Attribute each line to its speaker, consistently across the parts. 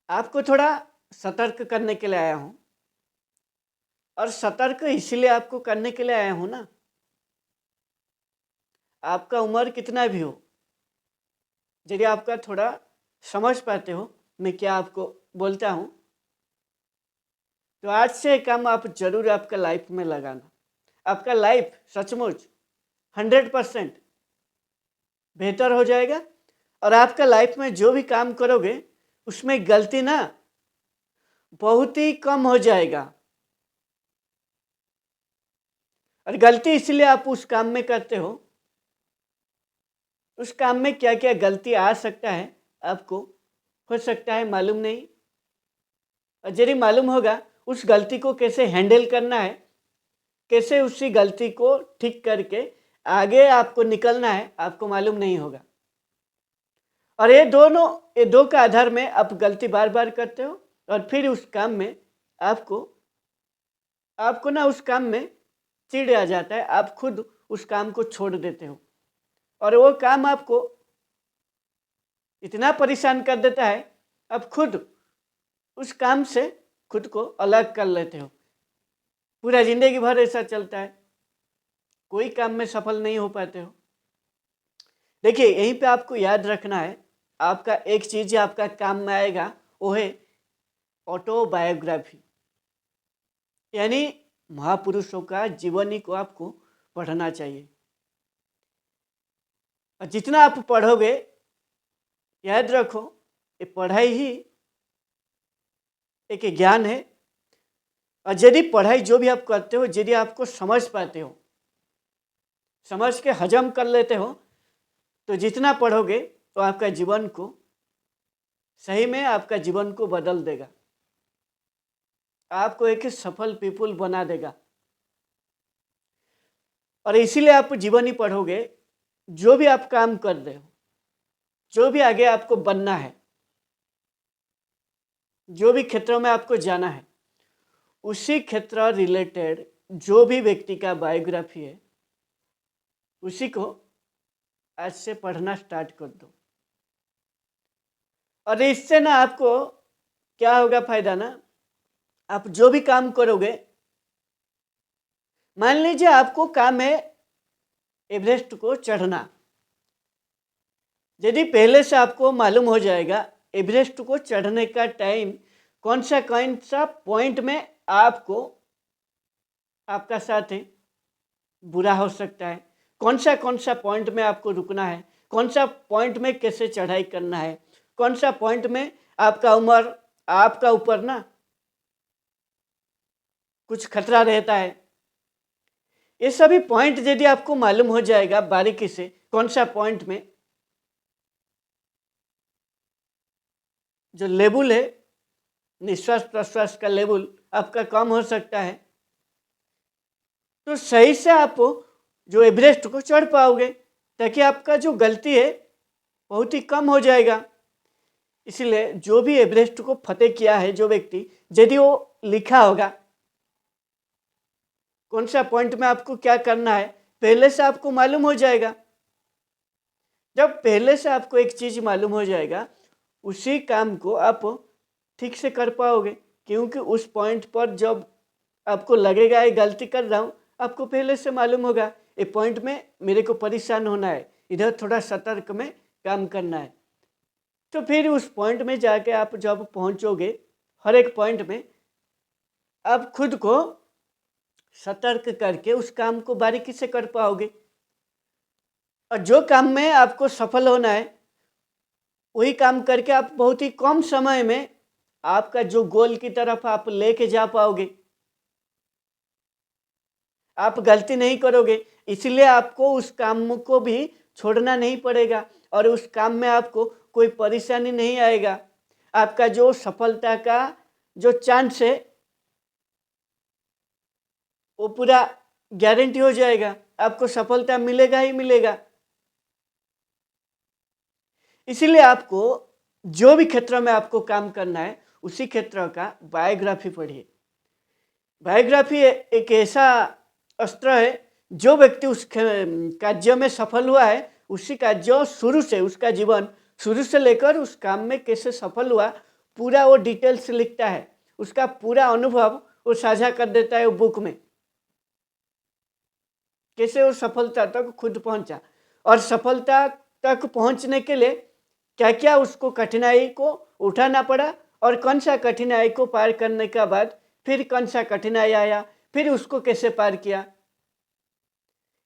Speaker 1: आपको थोड़ा सतर्क करने के लिए आया हूँ। और सतर्क इसलिए आपको करने के लिए आया हूँ ना, आपका उम्र कितना भी हो, यदि आपका थोड़ा समझ पाते हो मैं क्या आपको बोलता हूँ, तो आज से एक काम आप जरूर आपका लाइफ में लगाना। आपका लाइफ सचमुच 100% बेहतर हो जाएगा। और आपका लाइफ में जो भी काम करोगे उसमें गलती ना बहुत ही कम हो जाएगा। और गलती इसलिए आप उस काम में करते हो, उस काम में क्या क्या गलती आ सकता है आपको हो सकता है मालूम नहीं। और यदि मालूम होगा उस गलती को कैसे हैंडल करना है, कैसे उसी गलती को ठीक करके आगे आपको निकलना है, आपको मालूम नहीं होगा। और ये दो के आधार में आप गलती बार बार करते हो और फिर उस काम में आपको आपको ना उस काम में चिढ़ आ जाता है, आप खुद उस काम को छोड़ देते हो और वो काम आपको इतना परेशान कर देता है आप खुद उस काम से खुद को अलग कर लेते हो। पूरा जिंदगी भर ऐसा चलता है, कोई काम में सफल नहीं हो पाते हो। देखिए यहीं पे आपको याद रखना है, आपका एक चीज आपका काम में आएगा, वो है ऑटोबायोग्राफी। यानी महापुरुषों का जीवनी को आपको पढ़ना चाहिए। और जितना आप पढ़ोगे, याद रखो ये पढ़ाई ही एक ज्ञान है। और यदि पढ़ाई जो भी आप करते हो, यदि आपको समझ पाते हो, समझ के हजम कर लेते हो, तो जितना पढ़ोगे तो आपका जीवन को सही में आपका जीवन को बदल देगा, आपको एक सफल पीपुल बना देगा। और इसीलिए आप जीवन ही पढ़ोगे। जो भी आप काम कर रहे हो, जो भी आगे आपको बनना है, जो भी क्षेत्रों में आपको जाना है, उसी क्षेत्र रिलेटेड जो भी व्यक्ति का बायोग्राफी है उसी को आज से पढ़ना स्टार्ट कर दो। और इससे ना आपको क्या होगा फायदा ना, आप जो भी काम करोगे, मान लीजिए आपको काम है एवरेस्ट को चढ़ना, यदि पहले से आपको मालूम हो जाएगा एवरेस्ट को चढ़ने का टाइम कौन सा पॉइंट में आपको आपका साथ है बुरा हो सकता है, कौन सा पॉइंट में आपको रुकना है, कौन सा पॉइंट में कैसे चढ़ाई करना है, कौन सा पॉइंट में आपका ऊपर ना कुछ खतरा रहता है। ये सभी पॉइंट यदि आपको मालूम हो जाएगा बारीकी से, कौन सा पॉइंट में जो लेवल है निश्वास प्रश्वास का लेवल आपका कम हो सकता है, तो सही से आप जो एवरेस्ट को चढ़ पाओगे, ताकि आपका जो गलती है बहुत ही कम हो जाएगा। इसलिए जो भी एवरेस्ट को फतेह किया है जो व्यक्ति, यदि वो लिखा होगा कौन सा पॉइंट में आपको क्या करना है, पहले से आपको मालूम हो जाएगा। जब पहले से आपको एक चीज मालूम हो जाएगा, उसी काम को आप ठीक से कर पाओगे, क्योंकि उस पॉइंट पर जब आपको लगेगा ये गलती कर रहा हूँ, आपको पहले से मालूम होगा ये पॉइंट में मेरे को परेशान होना है, इधर थोड़ा सतर्क में काम करना है। तो फिर उस पॉइंट में जाके आप जब पहुँचोगे, हर एक पॉइंट में आप खुद को सतर्क करके उस काम को बारीकी से कर पाओगे। और जो काम में आपको सफल होना है वही काम करके आप बहुत ही कम समय में आपका जो गोल की तरफ आप लेके जा पाओगे। आप गलती नहीं करोगे, इसलिए आपको उस काम को भी छोड़ना नहीं पड़ेगा और उस काम में आपको कोई परेशानी नहीं आएगा। आपका जो सफलता का जो चांस है वो पूरा गारंटी हो जाएगा, आपको सफलता मिलेगा ही मिलेगा। इसीलिए आपको जो भी क्षेत्र में आपको काम करना है उसी क्षेत्र का बायोग्राफी पढ़िए। बायोग्राफी एक ऐसा अस्त्र है, जो व्यक्ति उस कार्य में सफल हुआ है, उसी कार्य शुरू से, उसका जीवन शुरू से लेकर उस काम में कैसे सफल हुआ पूरा वो डिटेल्स लिखता है, उसका पूरा अनुभव वो साझा कर देता है वो बुक में, कैसे वो सफलता तक खुद पहुंचा और सफलता तक पहुंचने के लिए क्या क्या उसको कठिनाई को उठाना पड़ा और कौन सा कठिनाई को पार करने के बाद फिर कौन सा कठिनाई आया, फिर उसको कैसे पार किया,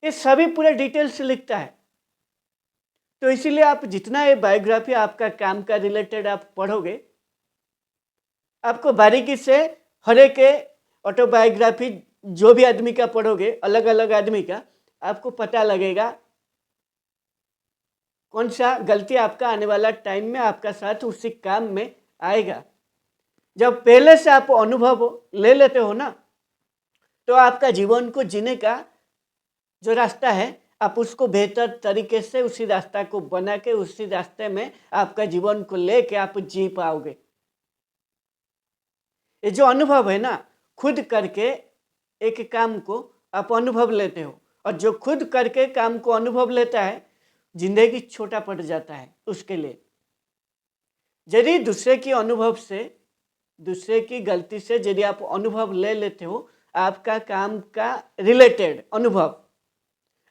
Speaker 1: ये सभी पूरा डिटेल्स लिखता है। तो इसीलिए आप जितना ये बायोग्राफी आपका काम का रिलेटेड आप पढ़ोगे, आपको बारीकी से हर एक ऑटोबायोग्राफी जो भी आदमी का पढ़ोगे, अलग अलग आदमी का, आपको पता लगेगा कौन सा गलती आपका आने वाला टाइम में आपका साथ उसी काम में आएगा। जब पहले से आप अनुभव ले लेते हो ना, तो आपका जीवन को जीने का जो रास्ता है आप उसको बेहतर तरीके से उसी रास्ता को बना के उसी रास्ते में आपका जीवन को लेके आप जी पाओगे। ये जो अनुभव है ना, खुद करके एक काम को आप अनुभव लेते हो, और जो खुद करके काम को अनुभव लेता है जिंदगी छोटा पड़ जाता है उसके लिए। यदि दूसरे की अनुभव से, दूसरे की गलती से यदि आप अनुभव ले लेते हो, आपका काम का रिलेटेड अनुभव,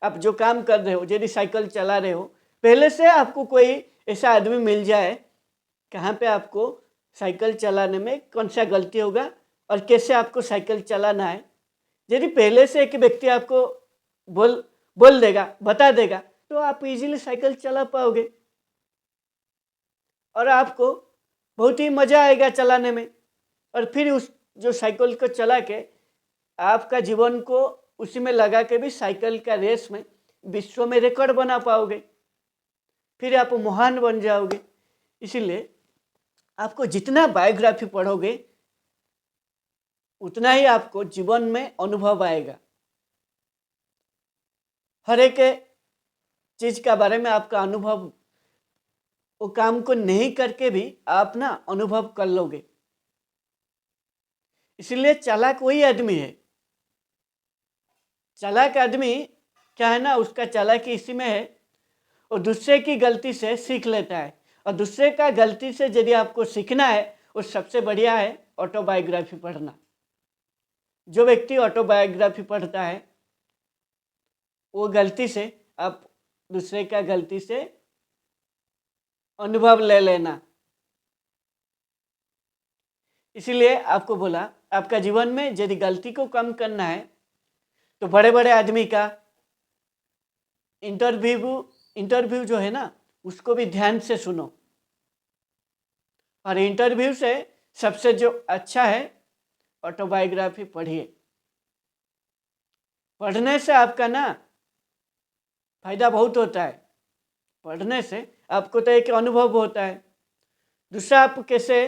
Speaker 1: आप जो काम कर रहे हो, यदि साइकिल चला रहे हो, पहले से आपको कोई ऐसा आदमी मिल जाए कहाँ पे आपको साइकिल चलाने में कौन सा गलती होगा और कैसे आपको साइकिल चलाना है, यदि पहले से एक व्यक्ति आपको बोल देगा, बता देगा, तो आप इजीली साइकिल चला पाओगे और आपको बहुत ही मज़ा आएगा चलाने में। और फिर उस जो साइकिल को चला के आपका जीवन को उसी में लगा के भी साइकिल का रेस में विश्व में रिकॉर्ड बना पाओगे, फिर आप महान बन जाओगे। इसीलिए आपको जितना बायोग्राफी पढ़ोगे उतना ही आपको जीवन में अनुभव आएगा। हर एक चीज़ का बारे में आपका अनुभव, वो काम को नहीं करके भी आप ना अनुभव कर लोगे। इसलिए चालाक वही आदमी है, चालाक आदमी क्या है ना, उसका चालाकी इसी में है, और दूसरे की गलती से सीख लेता है। और दूसरे का गलती से यदि आपको सीखना है, वो सबसे बढ़िया है ऑटोबायोग्राफी पढ़ना। जो व्यक्ति ऑटोबायोग्राफी पढ़ता है वो गलती से, आप दूसरे का गलती से अनुभव ले लेना। इसीलिए आपको बोला, आपका जीवन में यदि गलती को कम करना है तो बड़े बड़े आदमी का इंटरव्यू जो है ना, उसको भी ध्यान से सुनो। और इंटरव्यू से सबसे जो अच्छा है, ऑटोबायोग्राफी पढ़िए। पढ़ने से आपका ना फायदा बहुत होता है। पढ़ने से आपको तो एक अनुभव होता है, दूसरा आप कैसे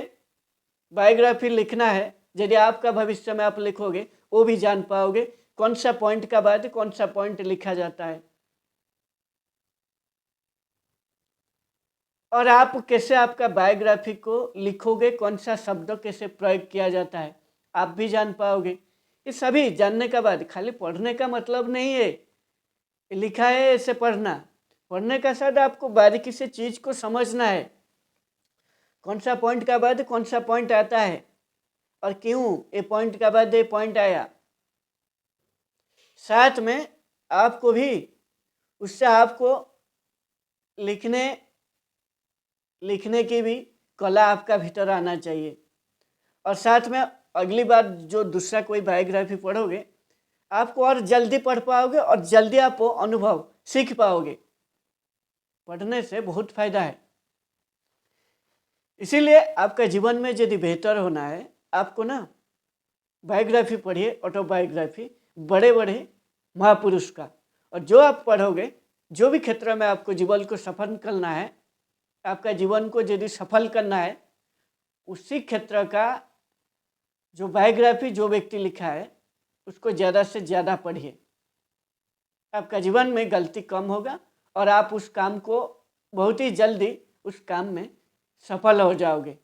Speaker 1: बायोग्राफी लिखना है, यदि आपका भविष्य में आप लिखोगे वो भी जान पाओगे, कौन सा पॉइंट का बाद कौन सा पॉइंट लिखा जाता है, और आप कैसे आपका बायोग्राफी को लिखोगे, कौन सा शब्द कैसे प्रयोग किया जाता है, आप भी जान पाओगे। ये सभी जानने के बाद, खाली पढ़ने का मतलब नहीं है लिखा है ऐसे पढ़ना। पढ़ने का साथ आपको बारीकी से चीज़ को समझना है, कौन सा पॉइंट का बाद कौन सा पॉइंट आता है और क्यों ये पॉइंट का बाद ये पॉइंट आया। साथ में आपको भी उससे आपको लिखने की भी कला आपका भीतर आना चाहिए। और साथ में अगली बार जो दूसरा कोई बायोग्राफी पढ़ोगे, आपको और जल्दी पढ़ पाओगे और जल्दी आप अनुभव सीख पाओगे। पढ़ने से बहुत फायदा है। इसीलिए आपका जीवन में यदि बेहतर होना है, आपको ना बायोग्राफी पढ़िए, ऑटोबायोग्राफी बड़े बड़े महापुरुष का। और जो आप पढ़ोगे, जो भी क्षेत्र में आपको जीवन को सफल करना है, आपका जीवन को यदि सफल करना है, उसी क्षेत्र का जो बायोग्राफी जो व्यक्ति लिखा है उसको ज़्यादा से ज़्यादा पढ़िए। आपका जीवन में गलती कम होगा और आप उस काम को बहुत ही जल्दी उस काम में सफल हो जाओगे।